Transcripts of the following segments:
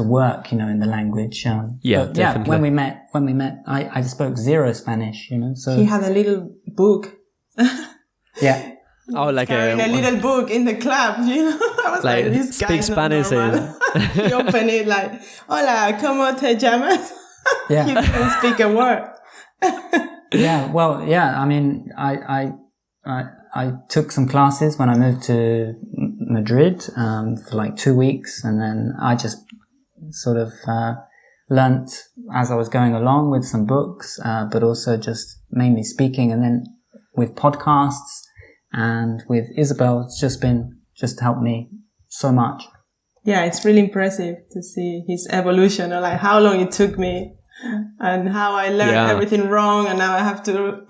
work, in the language. Definitely. When we met, I spoke zero Spanish, so he had a little book. Yeah. Oh, like a little book in the club, I was like this speak Spanish. He opened it like, hola, ¿cómo te llamas? Yeah. He didn't speak a word. Yeah. Well, yeah. I mean, I took some classes when I moved to Madrid, for like 2 weeks. And then I just sort of, learnt as I was going along with some books, but also just mainly speaking. And then with podcasts and with Isabel, it's just helped me so much. Yeah, it's really impressive to see his evolution, or like how long it took me and how I learned everything wrong, and now I have to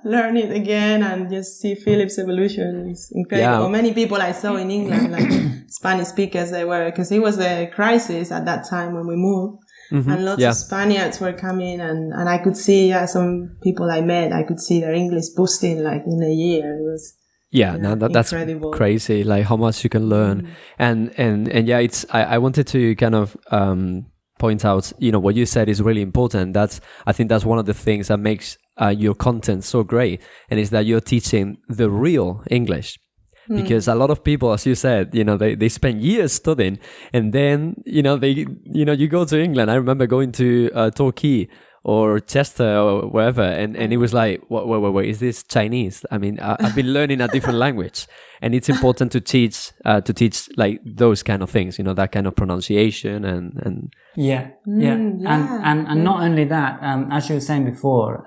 learn it again, and just see Philip's evolution is incredible. Many people I saw in England, like Spanish speakers, they were, because it was a crisis at that time when we moved. And lots of Spaniards were coming, and I could see some people I met, I could see their English boosting like in a year. It was that's incredible. Crazy, like how much you can learn. And it's I wanted to kind of point out, what you said is really important. I think that's one of the things that makes your content so great, and is that you're teaching the real English. Because a lot of people, as you said, they spend years studying, and then, you go to England. I remember going to Torquay or Chester or wherever, and it was like, wait, is this Chinese? I mean, I've been learning a different language, and it's important to teach like those kind of things, that kind of pronunciation and and not only that, as you were saying before,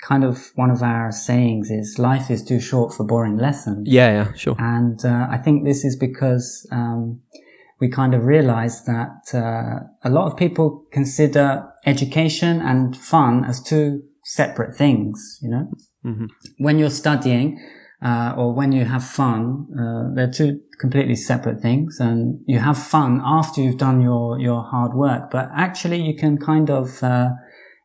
kind of one of our sayings is life is too short for boring lessons. Yeah, sure. And I think this is because we kind of realize that a lot of people consider education and fun as two separate things, When you're studying or when you have fun, they're two completely separate things, and you have fun after you've done your hard work. But actually you can kind of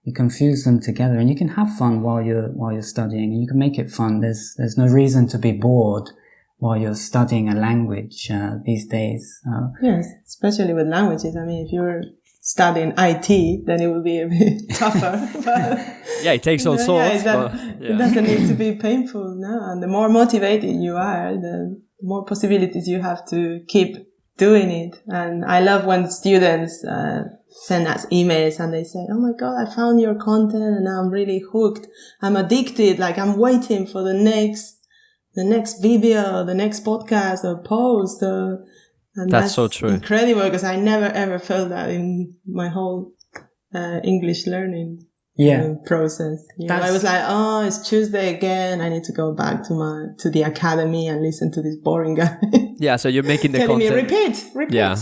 you can fuse them together, and you can have fun while you're studying, and you can make it fun. There's no reason to be bored while you're studying a language these days. Yes, especially with languages. I mean, if you're studying IT, then it will be a bit tougher. But it takes all sorts. It doesn't need to be painful, no. And the more motivated you are, the more possibilities you have to keep doing it. And I love when students send us emails and they say, oh my God, I found your content and now I'm really hooked. I'm addicted. Like I'm waiting for the next video, the next podcast or post. And that's so true. Incredible, because I never ever felt that in my whole English learning process. I was like, oh, it's Tuesday again. I need to go back to the academy and listen to this boring guy. Yeah, so you're making the telling content. Me, repeat. Yeah,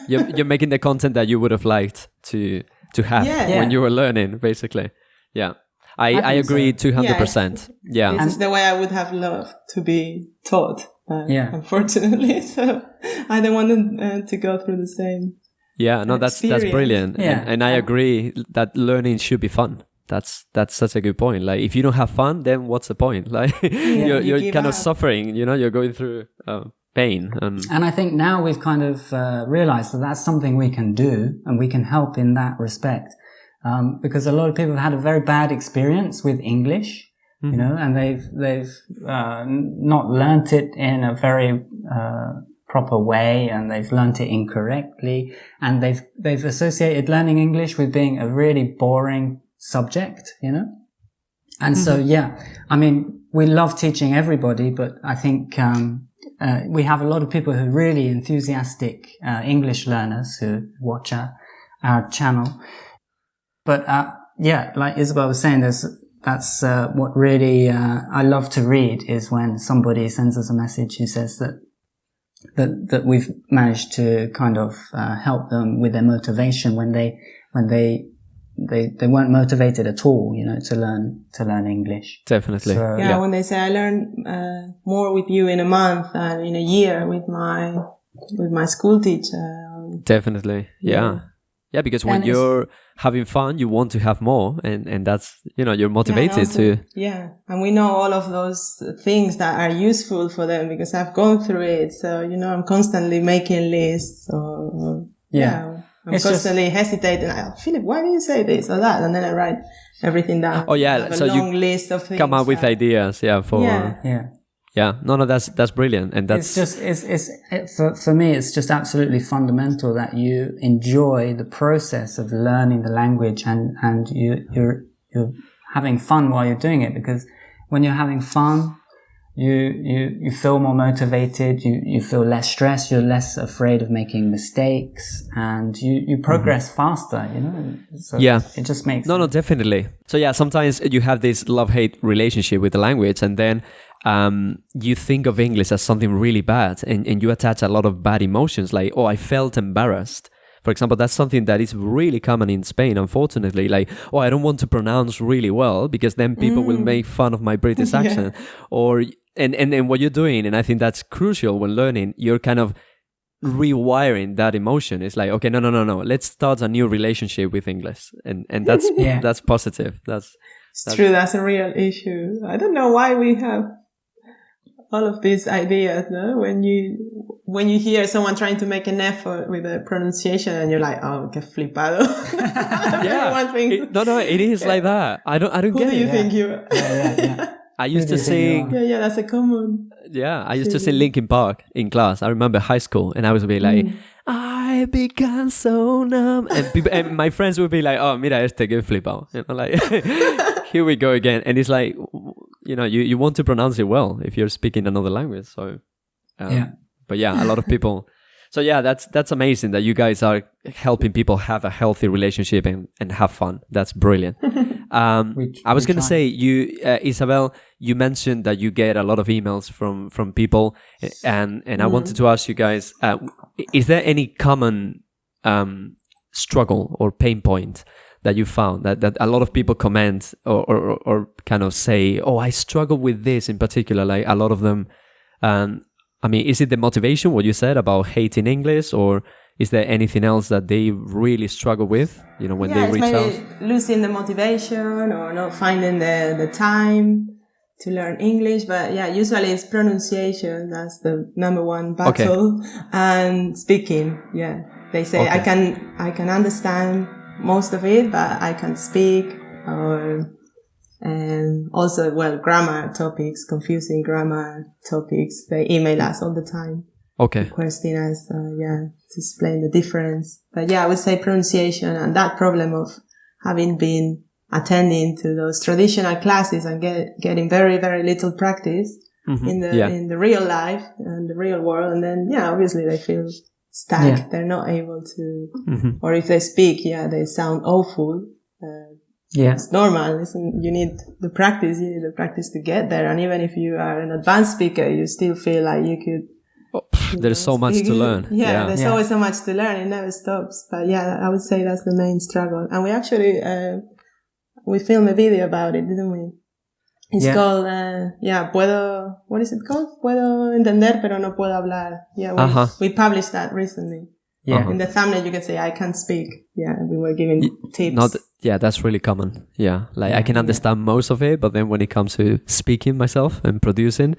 you're making the content that you would have liked to have when you were learning, basically. Yeah, I agree 200%. Yeah, this is the way I would have loved to be taught. Unfortunately, so I don't want to go through the same. Yeah, no, that's brilliant. Yeah. And I agree that learning should be fun. That's such a good point. Like, if you don't have fun, then what's the point? Like, you're kind of suffering. You're going through pain. And I think now we've kind of realized that that's something we can do, and we can help in that respect. Because a lot of people have had a very bad experience with English. And they've not learnt it in a very proper way, and they've learnt it incorrectly, and they've associated learning English with being a really boring subject, And so, I mean, we love teaching everybody, but I think we have a lot of people who are really enthusiastic English learners who watch our channel. But like Isabel was saying, that's what really I love to read, is when somebody sends us a message who says that we've managed to kind of help them with their motivation when they weren't motivated at all, to learn English. Definitely. So, when they say I learned more with you in a month than in a year with my school teacher. Definitely. Yeah, because when you're having fun, you want to have more, and that's, you're motivated to. Yeah, and we know all of those things that are useful for them because I've gone through it. So, I'm constantly making lists. I'm constantly hesitating. Like, Philip, why do you say this or that? And then I write everything down. Oh yeah, so a long list of things. Come up with ideas, No, that's brilliant, and that's for me, it's just absolutely fundamental that you enjoy the process of learning the language, and you're having fun while you're doing it, because when you're having fun, you feel more motivated, you feel less stressed, you're less afraid of making mistakes, and you progress faster, So it just makes No, definitely. So sometimes you have this love-hate relationship with the language, and then you think of English as something really bad, and you attach a lot of bad emotions, like, I felt embarrassed. For example, that's something that is really common in Spain, unfortunately. Like, I don't want to pronounce really well because then people will make fun of my British accent. And what you're doing, and I think that's crucial when learning, you're kind of rewiring that emotion. It's like, okay, no. Let's start a new relationship with English. And that's that's positive. It's true. That's a real issue. I don't know why we have all of these ideas, no? When you hear someone trying to make an effort with a pronunciation, and you're like, "Oh, que flipado!" It is like that. I don't Who get it. Who do you think you are? Yeah. I used to sing. Yeah, that's a common. Yeah, I used to sing Linkin Park in class. I remember high school, and I was be like, "I began so numb," and my friends would be like, "Oh, mira este que flipado," like, here we go again. And it's like, you want to pronounce it well if you're speaking another language. So, but a lot of people. So that's amazing that you guys are helping people have a healthy relationship and have fun. That's brilliant. I was going to say, Isabel, you mentioned that you get a lot of emails from people, and I wanted to ask you guys, is there any common struggle or pain point that you found that a lot of people comment or kind of say, I struggle with this in particular? Like a lot of them, is it the motivation, what you said about hating English, or is there anything else that they really struggle with, when they reach out? Losing the motivation or not finding the time to learn English. But usually it's pronunciation. That's the number one battle. Okay. And speaking. Yeah. They say, I can understand most of it, but I can't speak. And also, grammar topics, confusing grammar topics. They email us all the time. Okay. Requesting us, to explain the difference. But I would say pronunciation, and that problem of having been attending to those traditional classes and getting very, very little practice in the real life and the real world. And then, obviously they feel stuck. Yeah. They're not able to, or if they speak, they sound awful. It's normal. You need the practice. You need the practice to get there. And even if you are an advanced speaker, you still feel like you could. There's so much to learn. There's always so much to learn. It never stops. But I would say that's the main struggle. And we actually, we filmed a video about it, didn't we? It's called, what is it called? Puedo entender, pero no puedo hablar. We published that recently. In the thumbnail, you can say, I can't speak. We were giving tips. That's really common. I can understand most of it, but then when it comes to speaking myself and producing,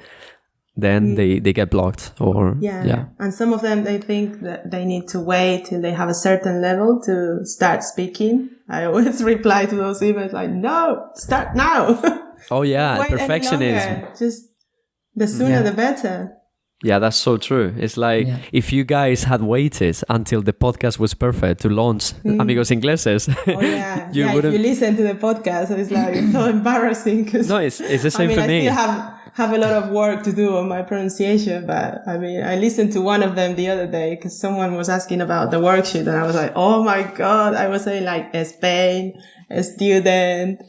then they get blocked and some of them, they think that they need to wait till they have a certain level to start speaking. I always reply to those emails like, no, start now. Perfectionism. Just the sooner the better. That's so true. It's like if you guys had waited until the podcast was perfect to launch Amigos Ingleses. If you listen to the podcast, it's like it's so embarrassing. No, it's the same for me. I still have a lot of work to do on my pronunciation, but I listened to one of them the other day because someone was asking about the worksheet, and I was like, oh my God, I was saying like Spain, a student.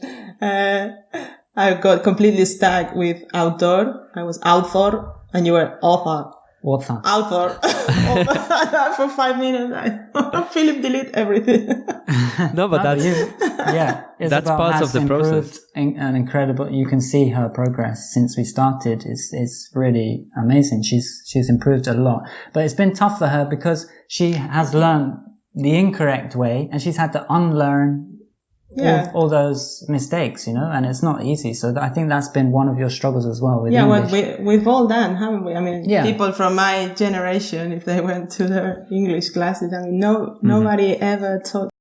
I got completely stuck with autor. I was author. And you were author. For 5 minutes. Philip, delete everything. No, but that's part of the process. An incredible. You can see her progress since we started. It's really amazing. She's improved a lot. But it's been tough for her because she has learned the incorrect way, and she's had to unlearn all those mistakes, you know, and it's not easy. So I think that's been one of your struggles as well with English. Well, we've all done, haven't we? I mean, people from my generation, if they went to their English classes, I mean, nobody ever taught